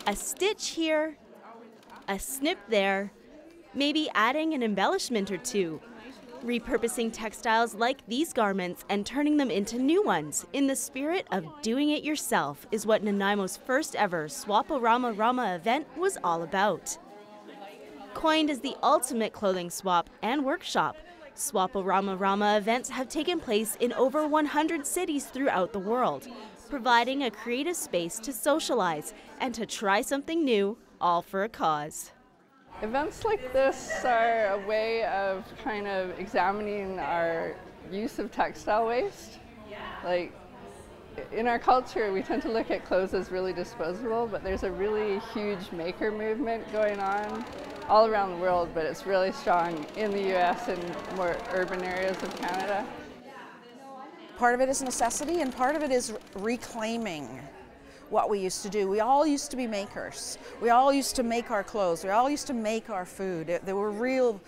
A stitch here, a snip there, maybe adding an embellishment or two. Repurposing textiles like these garments and turning them into new ones in the spirit of doing it yourself is what Nanaimo's first ever Swap-O-Rama-Rama event was all about. Coined as the ultimate clothing swap and workshop, Swap-O-Rama-Rama events have taken place in over 100 cities throughout the world, providing a creative space to socialize and to try something new, all for a cause. Events like this are a way of kind of examining our use of textile waste. Like, in our culture, we tend to look at clothes as really disposable, but there's a really huge maker movement going on all around the world, but it's really strong in the US and more urban areas of Canada. Part of it is necessity, and part of it is reclaiming what we used to do. We all used to be makers. We all used to make our clothes. We all used to make our food. They were real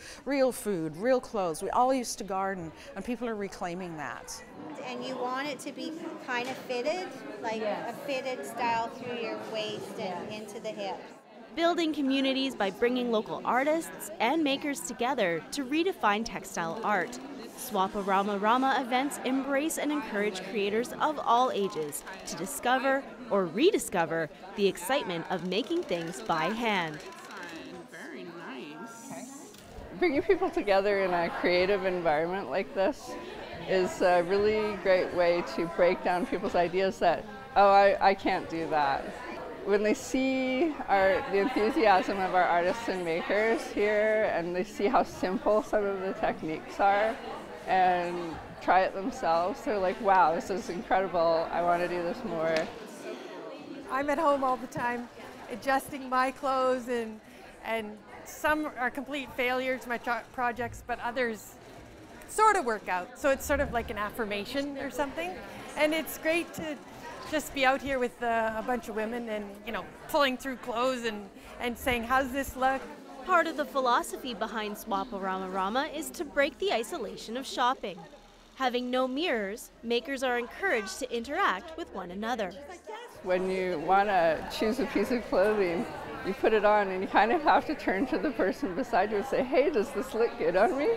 food, real clothes. We all used to garden, and people are reclaiming that. And you want it to be kind of fitted, like a fitted style through your waist and into the hips. Building communities by bringing local artists and makers together to redefine textile art. Swap-O-Rama-Rama events embrace and encourage creators of all ages to discover or rediscover the excitement of making things by hand. Very nice. Bringing people together in a creative environment like this is a really great way to break down people's ideas that, oh, I can't do that. When they see the enthusiasm of our artists and makers here, and they see how simple some of the techniques are, and try it themselves, they're like, wow, this is incredible, I want to do this more. I'm at home all the time adjusting my clothes, and some are complete failures, my projects, but others sort of work out. So it's sort of like an affirmation or something. And it's great to just be out here with a bunch of women and, you know, pulling through clothes and saying, how's this look? Part of the philosophy behind Swap-O-Rama-Rama is to break the isolation of shopping. Having no mirrors, makers are encouraged to interact with one another. When you want to choose a piece of clothing, you put it on and you kind of have to turn to the person beside you and say, hey, does this look good on me?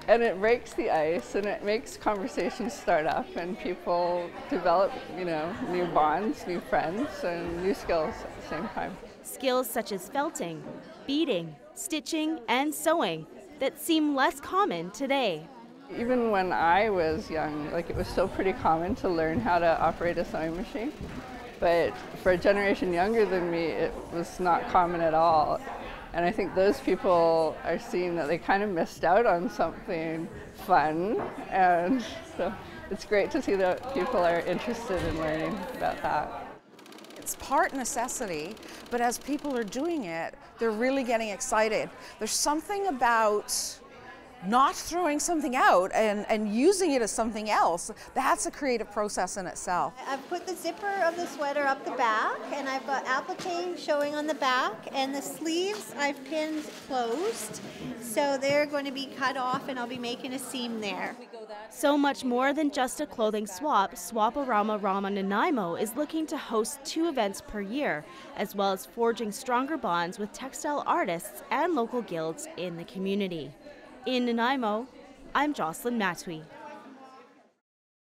And it breaks the ice and it makes conversations start up and people develop, you know, new bonds, new friends, and new skills at the same time. Skills such as felting, beading, stitching, and sewing that seem less common today. Even when I was young, like, it was still pretty common to learn how to operate a sewing machine. But for a generation younger than me, it was not common at all. And I think those people are seeing that they kind of missed out on something fun. And so it's great to see that people are interested in learning about that. It's part necessity, but as people are doing it, they're really getting excited. There's something about not throwing something out and using it as something else. That's a creative process in itself. I've put the zipper of the sweater up the back, and I've got applique showing on the back, and the sleeves I've pinned closed. So they're going to be cut off, and I'll be making a seam there. So much more than just a clothing swap, Swap-O-Rama-Rama Nanaimo is looking to host 2 events per year, as well as forging stronger bonds with textile artists and local guilds in the community. In Nanaimo, I'm Jocelyn Matui.